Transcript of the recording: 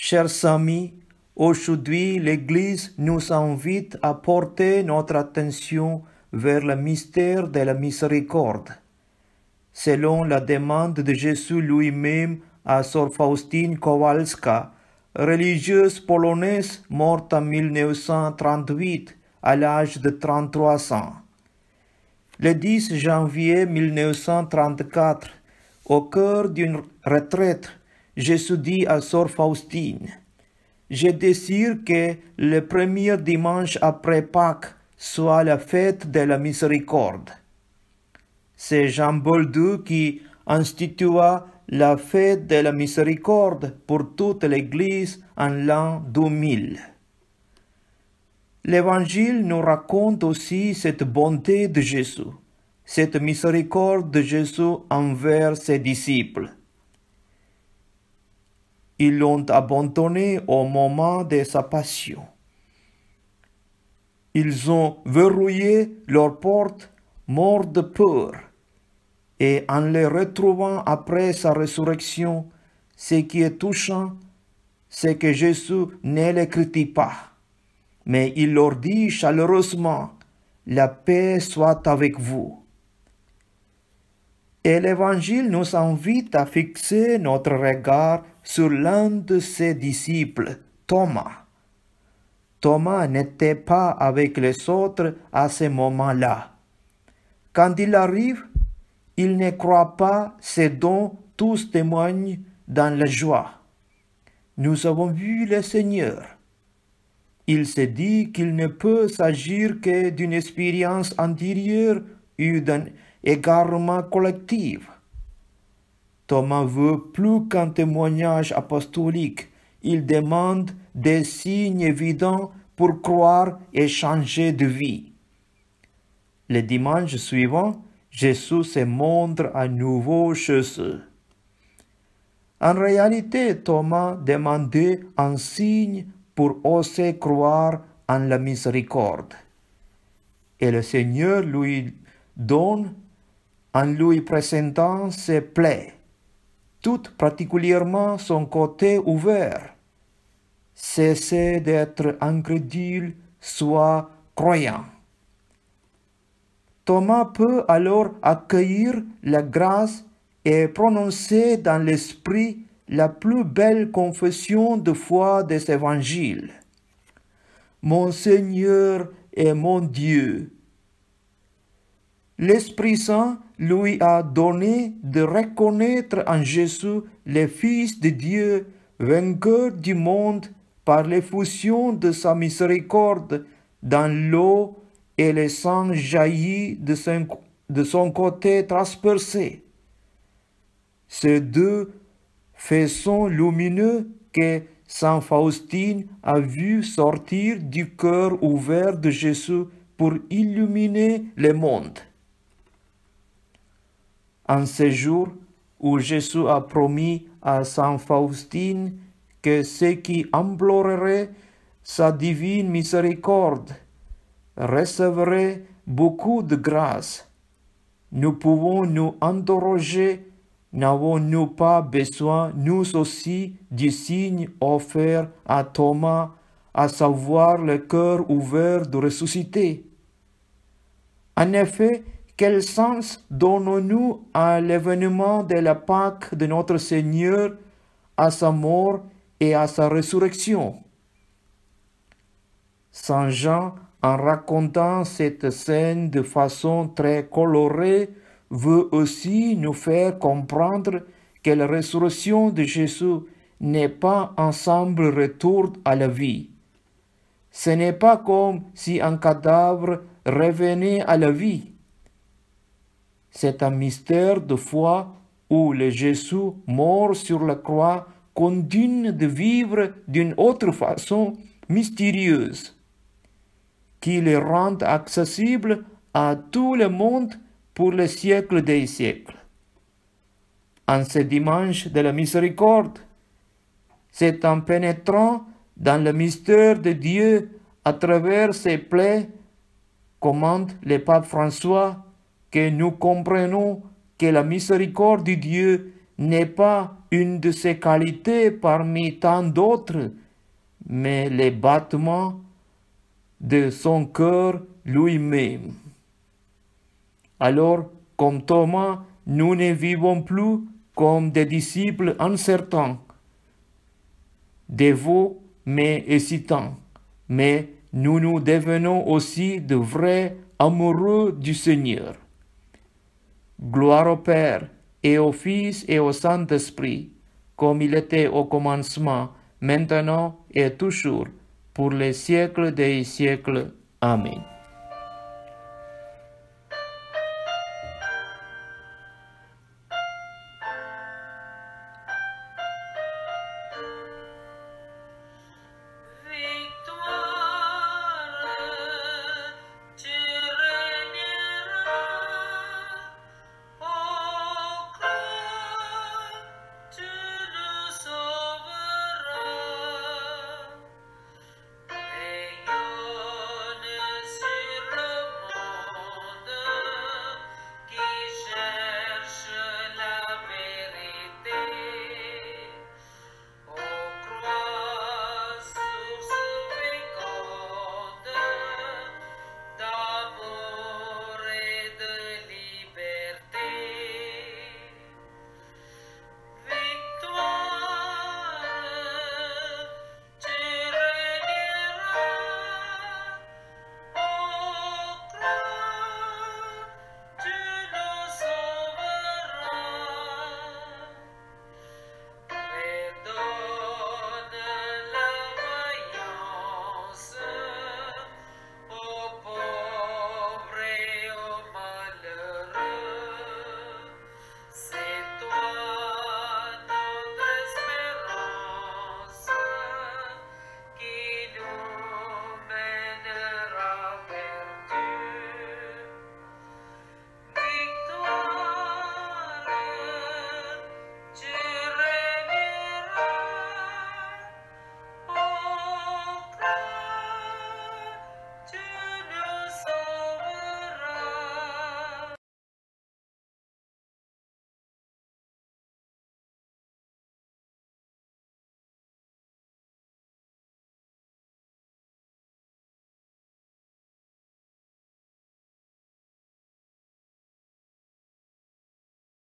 Chers amis, aujourd'hui l'Église nous invite à porter notre attention vers le mystère de la miséricorde. Selon la demande de Jésus lui-même à Sœur Faustine Kowalska, religieuse polonaise morte en 1938 à l'âge de 33 ans. Le 10 janvier 1934, au cœur d'une retraite, Jésus dit à Sœur Faustine, « Je désire que le premier dimanche après Pâques soit la fête de la miséricorde. » C'est Jean-Paul II qui institua la fête de la miséricorde pour toute l'Église en l'an 2000. L'Évangile nous raconte aussi cette bonté de Jésus, cette miséricorde de Jésus envers ses disciples. Ils l'ont abandonné au moment de sa passion. Ils ont verrouillé leurs portes, morts de peur, et en les retrouvant après sa résurrection, ce qui est touchant, c'est que Jésus ne les critique pas, mais il leur dit chaleureusement, « La paix soit avec vous ». Et l'Évangile nous invite à fixer notre regard sur l'un de ses disciples, Thomas. Thomas n'était pas avec les autres à ce moment-là. Quand il arrive, il ne croit pas ce dont tous témoignent dans la joie. Nous avons vu le Seigneur. Il se dit qu'il ne peut s'agir que d'une expérience antérieure ou d'un égarement collectif. Thomas veut plus qu'un témoignage apostolique. Il demande des signes évidents pour croire et changer de vie. Le dimanche suivant, Jésus se montre à nouveau chez eux. En réalité, Thomas demandait un signe pour oser croire en la miséricorde. Et le Seigneur lui donne en lui présentant ses plaies, tout particulièrement son côté ouvert. Cessez d'être incrédule, sois croyant. Thomas peut alors accueillir la grâce et prononcer dans l'esprit la plus belle confession de foi des évangiles. Mon Seigneur et mon Dieu. L'Esprit Saint lui a donné de reconnaître en Jésus le Fils de Dieu, vainqueur du monde par l'effusion de sa miséricorde dans l'eau et le sang jaillit de son côté transpercé. Ces deux faisceaux lumineux que Saint Faustine a vu sortir du cœur ouvert de Jésus pour illuminer le monde. En ce jour où Jésus a promis à Saint Faustine que ceux qui imploreraient sa divine miséricorde recevraient beaucoup de grâce, nous pouvons nous interroger, n'avons-nous pas besoin, nous aussi, du signe offert à Thomas, à savoir le cœur ouvert de ressuscité? En effet, quel sens donnons-nous à l'événement de la Pâque de notre Seigneur, à sa mort et à sa résurrection? Saint Jean, en racontant cette scène de façon très colorée, veut aussi nous faire comprendre que la résurrection de Jésus n'est pas un simple retour à la vie. Ce n'est pas comme si un cadavre revenait à la vie. C'est un mystère de foi où le Jésus mort sur la croix continue de vivre d'une autre façon mystérieuse, qui le rend accessible à tout le monde pour les siècles des siècles. En ce dimanche de la miséricorde, c'est en pénétrant dans le mystère de Dieu à travers ses plaies, commande le pape François, que nous comprenons que la miséricorde de Dieu n'est pas une de ses qualités parmi tant d'autres, mais les battements de son cœur lui-même. Alors, comme Thomas, nous ne vivons plus comme des disciples incertains, dévots mais hésitants, mais nous nous devenons aussi de vrais amoureux du Seigneur. Gloire au Père, et au Fils et au Saint-Esprit, comme il était au commencement, maintenant et toujours, pour les siècles des siècles. Amen.